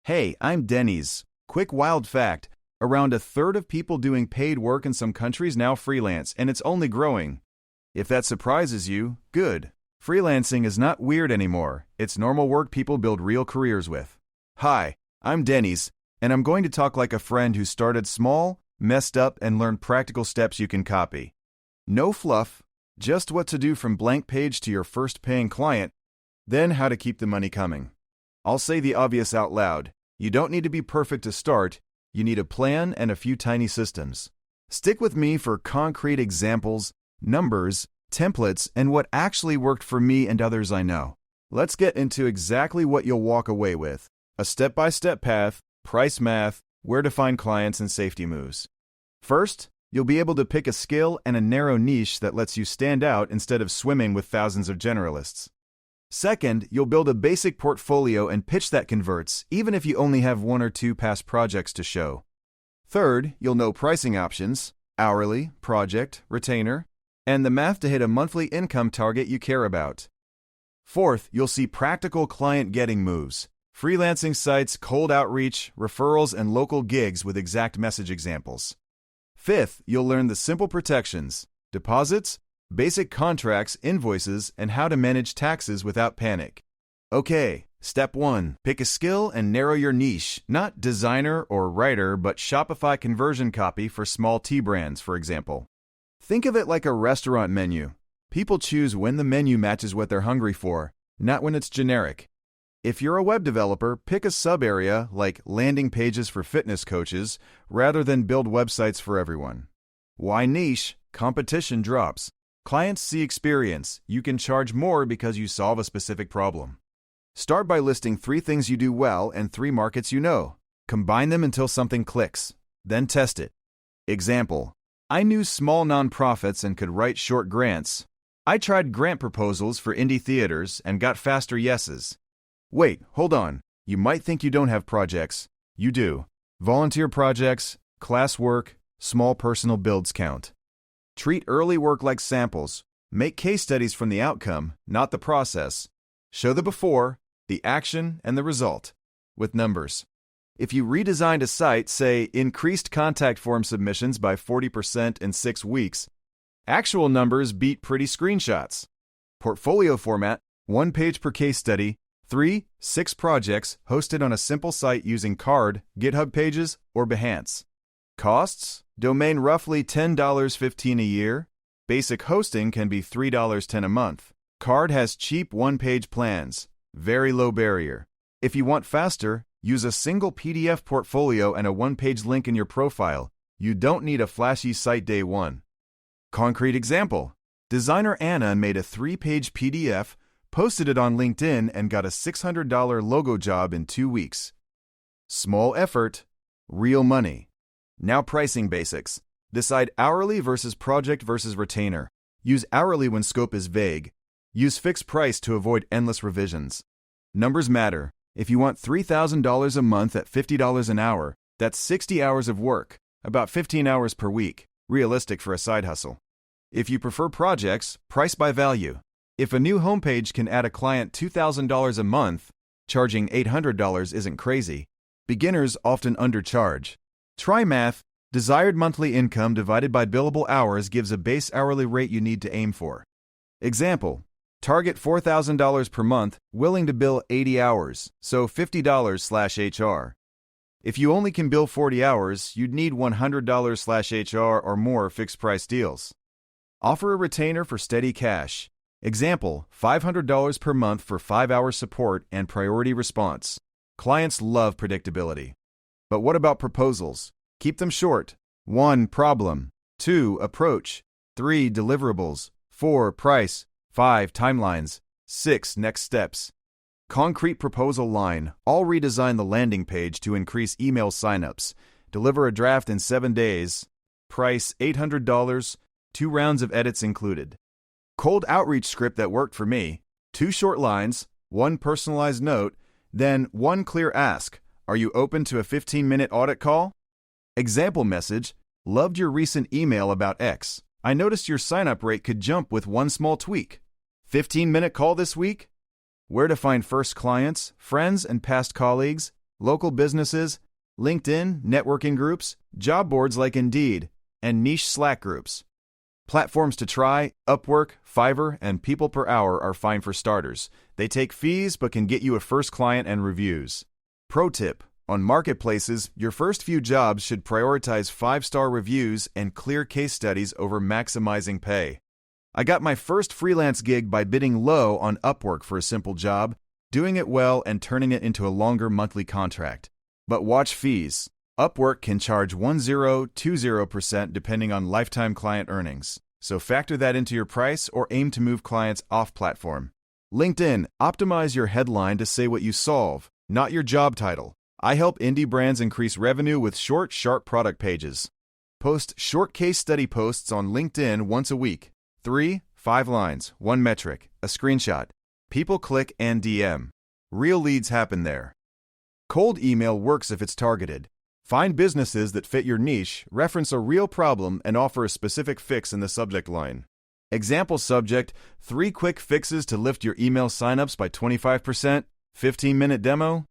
Hey, I'm Denny's. Quick wild fact, around a third of people doing paid work in some countries now freelance, and it's only growing. If that surprises you, good. Freelancing is not weird anymore. It's normal work people build real careers with. Hi, I'm Denny's, and I'm going to talk like a friend who started small, messed up, and learned practical steps you can copy. No fluff, just what to do from blank page to your first paying client, then how to keep the money coming. I'll say the obvious out loud. You don't need to be perfect to start. You need a plan and a few tiny systems. Stick with me for concrete examples, numbers, templates, and what actually worked for me and others I know. Let's get into exactly what you'll walk away with. A step-by-step path, price math, where to find clients, and safety moves. First, you'll be able to pick a skill and a narrow niche that lets you stand out instead of swimming with thousands of generalists. Second, you'll build a basic portfolio and pitch that converts, even if you only have 1 or 2 past projects to show. Third, you'll know pricing options, hourly, project, retainer, and the math to hit a monthly income target you care about. Fourth, you'll see practical client-getting moves, freelancing sites, cold outreach, referrals, and local gigs with exact message examples. Fifth, you'll learn the simple protections, deposits, basic contracts, invoices, and how to manage taxes without panic. Okay, step 1. Pick a skill and narrow your niche, not designer or writer, but Shopify conversion copy for small tea brands, for example. Think of it like a restaurant menu. People choose when the menu matches what they're hungry for, not when it's generic. If you're a web developer, pick a sub-area like landing pages for fitness coaches rather than build websites for everyone. Why niche? Competition drops. Clients see experience. You can charge more because you solve a specific problem. Start by listing 3 things you do well and 3 markets you know. Combine them until something clicks. Then test it. Example: I knew small nonprofits and could write short grants. I tried grant proposals for indie theaters and got faster yeses. Wait, hold on. You might think you don't have projects. You do. Volunteer projects, class work, small personal builds count. Treat early work like samples. Make case studies from the outcome, not the process. Show the before, the action, and the result, with numbers. If you redesigned a site, say, increased contact form submissions by 40% in 6 weeks, actual numbers beat pretty screenshots. Portfolio format, 1 page per case study, 3-6 projects hosted on a simple site using Card, GitHub Pages, or Behance. Costs: domain roughly $10.15 a year. Basic hosting can be $3.10 a month. Card has cheap 1-page plans. Very low barrier. If you want faster, use a single PDF portfolio and a 1-page link in your profile. You don't need a flashy site day one. Concrete example: designer Anna made a 3-page PDF, posted it on LinkedIn, and got a $600 logo job in 2 weeks. Small effort, real money. Now pricing basics. Decide hourly versus project versus retainer. Use hourly when scope is vague. Use fixed price to avoid endless revisions. Numbers matter. If you want $3,000 a month at $50 an hour, that's 60 hours of work, about 15 hours per week, realistic for a side hustle. If you prefer projects, price by value. If a new homepage can add a client $2,000 a month, charging $800 isn't crazy. Beginners often undercharge. Try math. Desired monthly income divided by billable hours gives a base hourly rate you need to aim for. Example: target $4,000 per month, willing to bill 80 hours, so $50/HR. If you only can bill 40 hours, you'd need $100/HR or more fixed price deals. Offer a retainer for steady cash. Example: $500 per month for 5-hour support and priority response. Clients love predictability. But what about proposals? Keep them short. 1. Problem. 2. Approach. 3. Deliverables. 4. Price. 5. Timelines. 6. Next steps. Concrete proposal line. I'll redesign the landing page to increase email signups. Deliver a draft in 7 days. Price $800. 2 rounds of edits included. Cold outreach script that worked for me. 2 short lines, 1 personalized note, then 1 clear ask. Are you open to a 15-minute audit call? Example message: loved your recent email about X. I noticed your sign-up rate could jump with 1 small tweak. 15-minute call this week? Where to find first clients, friends, and past colleagues? local businesses, LinkedIn, networking groups, job boards like Indeed, and niche Slack groups. Platforms to try, Upwork, Fiverr, and People Per Hour are fine for starters. They take fees but can get you a first client and reviews. Pro tip: on marketplaces, your first few jobs should prioritize 5-star reviews and clear case studies over maximizing pay. I got my first freelance gig by bidding low on Upwork for a simple job, doing it well and turning it into a longer monthly contract. But watch fees. Upwork can charge 10-20% depending on lifetime client earnings, so factor that into your price or aim to move clients off platform. LinkedIn: optimize your headline to say what you solve, not your job title. I help indie brands increase revenue with short, sharp product pages. Post short case study posts on LinkedIn once a week. 3, 5 lines, 1 metric, a screenshot. People click and DM. Real leads happen there. Cold email works if it's targeted. Find businesses that fit your niche, reference a real problem, and offer a specific fix in the subject line. Example subject: 3 quick fixes to lift your email signups by 25%, 15-minute demo.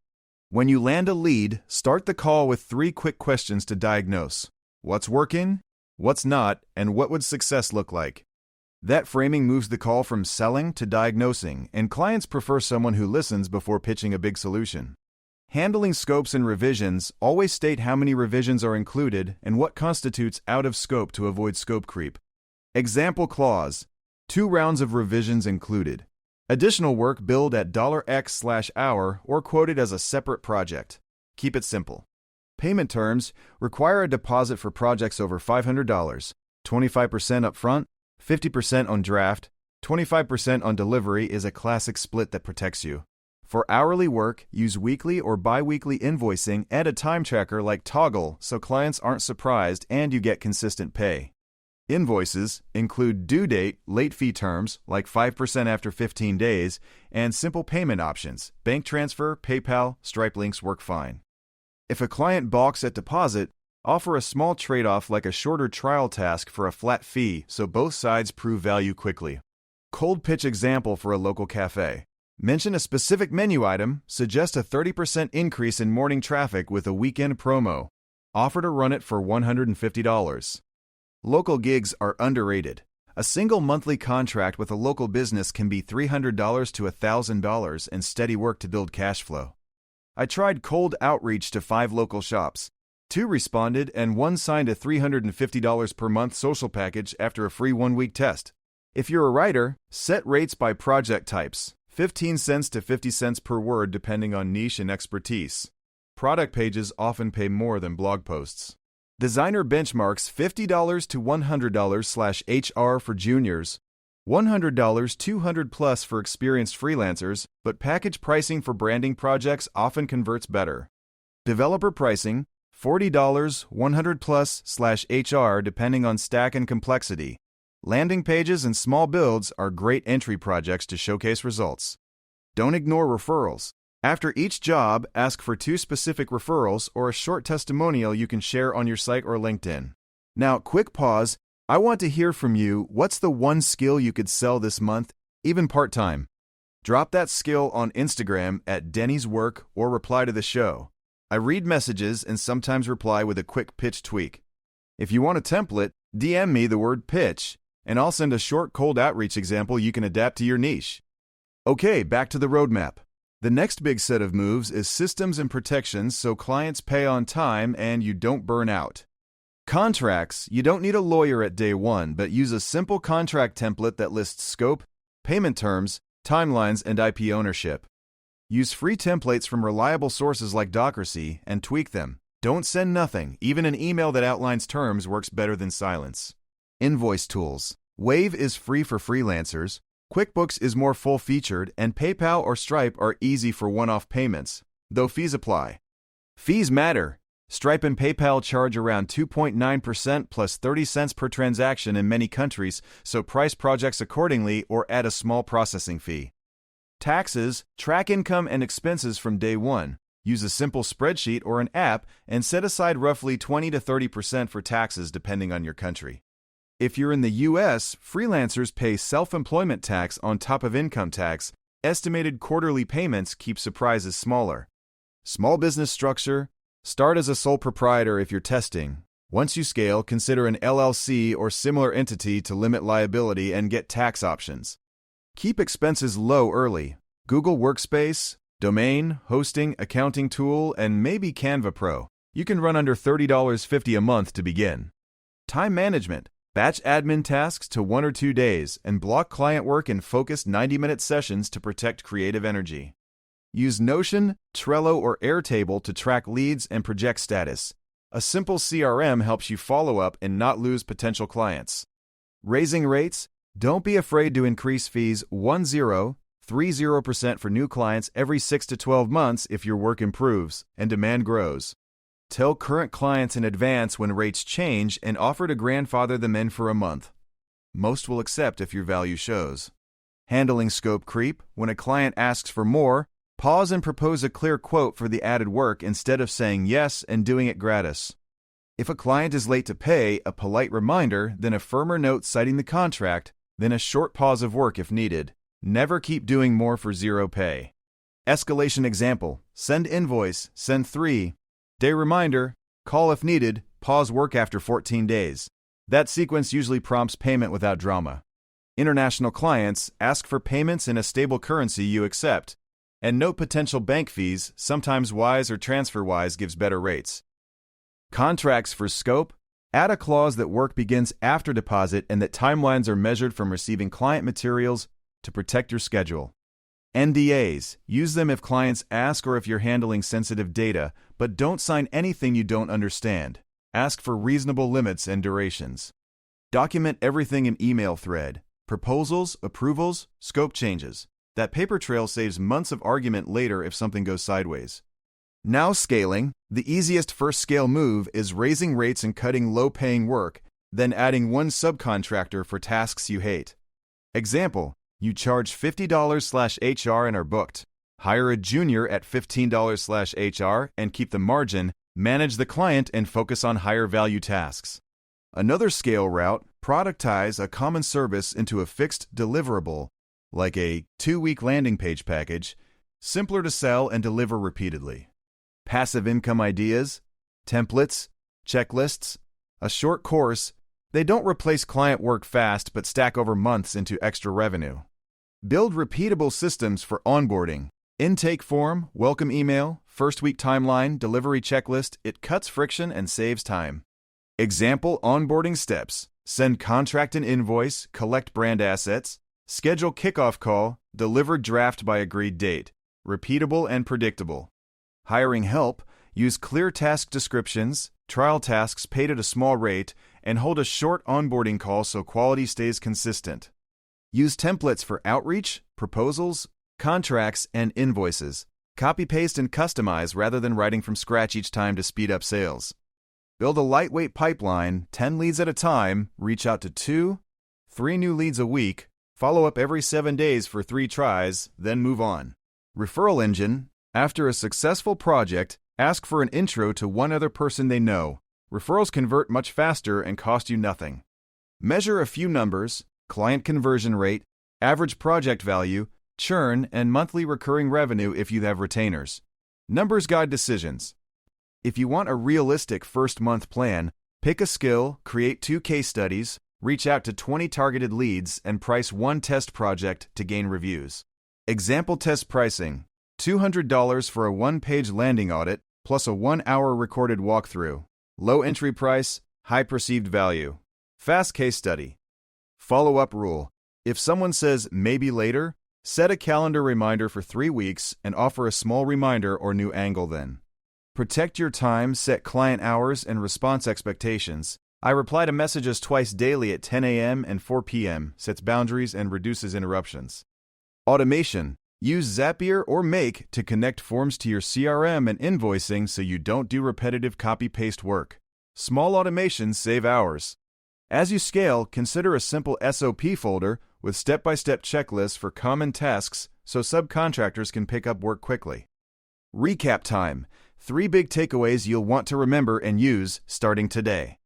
When you land a lead, start the call with 3 quick questions to diagnose: what's working, what's not, and what would success look like. That framing moves the call from selling to diagnosing, and clients prefer someone who listens before pitching a big solution. Handling scopes and revisions: always state how many revisions are included and what constitutes out of scope to avoid scope creep. Example clause: 2 rounds of revisions included. Additional work billed at $X/hour or quoted as a separate project. Keep it simple. Payment terms: require a deposit for projects over $500, 25% upfront, 50% on draft, 25% on delivery is a classic split that protects you. For hourly work, use weekly or bi-weekly invoicing and a time tracker like Toggle so clients aren't surprised and you get consistent pay. Invoices include due date, late fee terms like 5% after 15 days, and simple payment options. Bank transfer, PayPal, Stripe links work fine. If a client balks at deposit, offer a small trade-off like a shorter trial task for a flat fee so both sides prove value quickly. Cold pitch example for a local cafe. Mention a specific menu item, suggest a 30% increase in morning traffic with a weekend promo. Offer to run it for $150. Local gigs are underrated. A single monthly contract with a local business can be $300 to $1,000 and steady work to build cash flow. I tried cold outreach to 5 local shops. 2 responded and 1 signed a $350 per month social package after a free 1-week test. If you're a writer, set rates by project types. 15 cents to 50 cents per word depending on niche and expertise. Product pages often pay more than blog posts. Designer benchmarks: $50 to $100/HR for juniors, $100 $200 plus for experienced freelancers, but package pricing for branding projects often converts better. Developer pricing: $40 $100 plus/HR depending on stack and complexity. Landing pages and small builds are great entry projects to showcase results. Don't ignore referrals. After each job, ask for 2 specific referrals or a short testimonial you can share on your site or LinkedIn. Now, quick pause. I want to hear from you. What's the one skill you could sell this month, even part-time? Drop that skill on Instagram at Denny's Work or reply to the show. I read messages and sometimes reply with a quick pitch tweak. If you want a template, DM me the word pitch, and I'll send a short cold outreach example you can adapt to your niche. Okay, back to the roadmap. The next big set of moves is systems and protections so clients pay on time and you don't burn out. Contracts: you don't need a lawyer at day 1, but use a simple contract template that lists scope, payment terms, timelines, and IP ownership. Use free templates from reliable sources like Dockersy and tweak them. Don't send nothing. Even an email that outlines terms works better than silence. Invoice tools: Wave is free for freelancers, QuickBooks is more full-featured, and PayPal or Stripe are easy for one-off payments, though fees apply. Fees matter. Stripe and PayPal charge around 2.9% plus 30 cents per transaction in many countries, so price projects accordingly or add a small processing fee. Taxes: track income and expenses from day 1. Use a simple spreadsheet or an app and set aside roughly 20 to 30% for taxes depending on your country. If you're in the U.S., freelancers pay self-employment tax on top of income tax. Estimated quarterly payments keep surprises smaller. Small business structure. Start as a sole proprietor if you're testing. Once you scale, consider an LLC or similar entity to limit liability and get tax options. Keep expenses low early. Google Workspace, domain, hosting, accounting tool, and maybe Canva Pro. You can run under $30.50 a month to begin. Time management. Batch admin tasks to 1 or 2 days and block client work in focused 90-minute sessions to protect creative energy. Use Notion, Trello, or Airtable to track leads and project status. A simple CRM helps you follow up and not lose potential clients. Raising rates. Don't be afraid to increase fees 30% for new clients every 6 to 12 months if your work improves and demand grows. Tell current clients in advance when rates change and offer to grandfather them in for a month. Most will accept if your value shows. Handling scope creep. When a client asks for more, pause and propose a clear quote for the added work instead of saying yes and doing it gratis. If a client is late to pay, a polite reminder, then a firmer note citing the contract, then a short pause of work if needed. Never keep doing more for zero pay. Escalation example. Send invoice, send 3-day reminder, call if needed, pause work after 14 days. That sequence usually prompts payment without drama. International clients. Ask for payments in a stable currency you accept. And note potential bank fees. Sometimes Wise or TransferWise gives better rates. Contracts for scope. Add a clause that work begins after deposit and that timelines are measured from receiving client materials to protect your schedule. NDAs. Use them if clients ask or if you're handling sensitive data, but don't sign anything you don't understand. Ask for reasonable limits and durations. Document everything in email thread. Proposals, approvals, scope changes. That paper trail saves months of argument later if something goes sideways. Now scaling. The easiest first scale move is raising rates and cutting low-paying work, then adding one subcontractor for tasks you hate. Example, you charge $50/HR and are booked. Hire a junior at $15/HR and keep the margin, manage the client, and focus on higher value tasks. Another scale route, productize a common service into a fixed deliverable, like a 2-week landing page package, simpler to sell and deliver repeatedly. Passive income ideas, templates, checklists, a short course. They don't replace client work fast but stack over months into extra revenue. Build repeatable systems for onboarding. Intake form, welcome email, first week timeline, delivery checklist. It cuts friction and saves time. Example onboarding steps. Send contract and invoice, collect brand assets, schedule kickoff call, deliver draft by agreed date. Repeatable and predictable. Hiring help. Use clear task descriptions, trial tasks paid at a small rate, and hold a short onboarding call so quality stays consistent. Use templates for outreach, proposals, contracts, and invoices. Copy, paste, and customize rather than writing from scratch each time to speed up sales. Build a lightweight pipeline, 10 leads at a time, reach out to 2-3 new leads a week, follow up every 7 days for 3 tries, then move on. Referral engine. After a successful project, ask for an intro to one other person they know. Referrals convert much faster and cost you nothing. Measure a few numbers: client conversion rate, average project value, churn, and monthly recurring revenue if you have retainers. Numbers guide decisions. If you want a realistic first-month plan, pick a skill, create 2 case studies, reach out to 20 targeted leads, and price 1 test project to gain reviews. Example test pricing: $200 for a 1-page landing audit, plus a 1-hour recorded walkthrough. Low entry price, high perceived value. Fast case study. Follow-up rule. If someone says maybe later, set a calendar reminder for 3 weeks and offer a small reminder or new angle then. Protect your time, set client hours and response expectations. I reply to messages twice daily at 10 a.m. and 4 p.m., sets boundaries and reduces interruptions. Automation. Use Zapier or Make to connect forms to your CRM and invoicing so you don't do repetitive copy-paste work. Small automations save hours. As you scale, consider a simple SOP folder with step-by-step checklists for common tasks so subcontractors can pick up work quickly. Recap time. 3 big takeaways you'll want to remember and use starting today.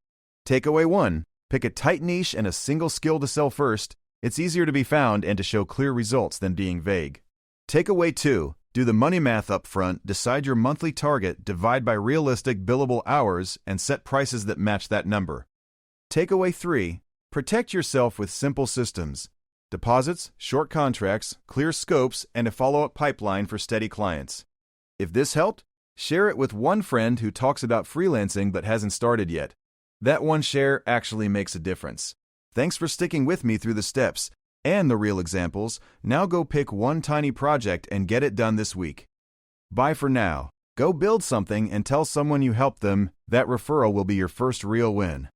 Takeaway 1. Pick a tight niche and a single skill to sell first. It's easier to be found and to show clear results than being vague. Takeaway 2. Do the money math up front, decide your monthly target, divide by realistic billable hours, and set prices that match that number. Takeaway 3. Protect yourself with simple systems. Deposits, short contracts, clear scopes, and a follow-up pipeline for steady clients. If this helped, share it with one friend who talks about freelancing but hasn't started yet. That one share actually makes a difference. Thanks for sticking with me through the steps and the real examples. Now go pick one tiny project and get it done this week. Bye for now. Go build something and tell someone you helped them. That referral will be your first real win.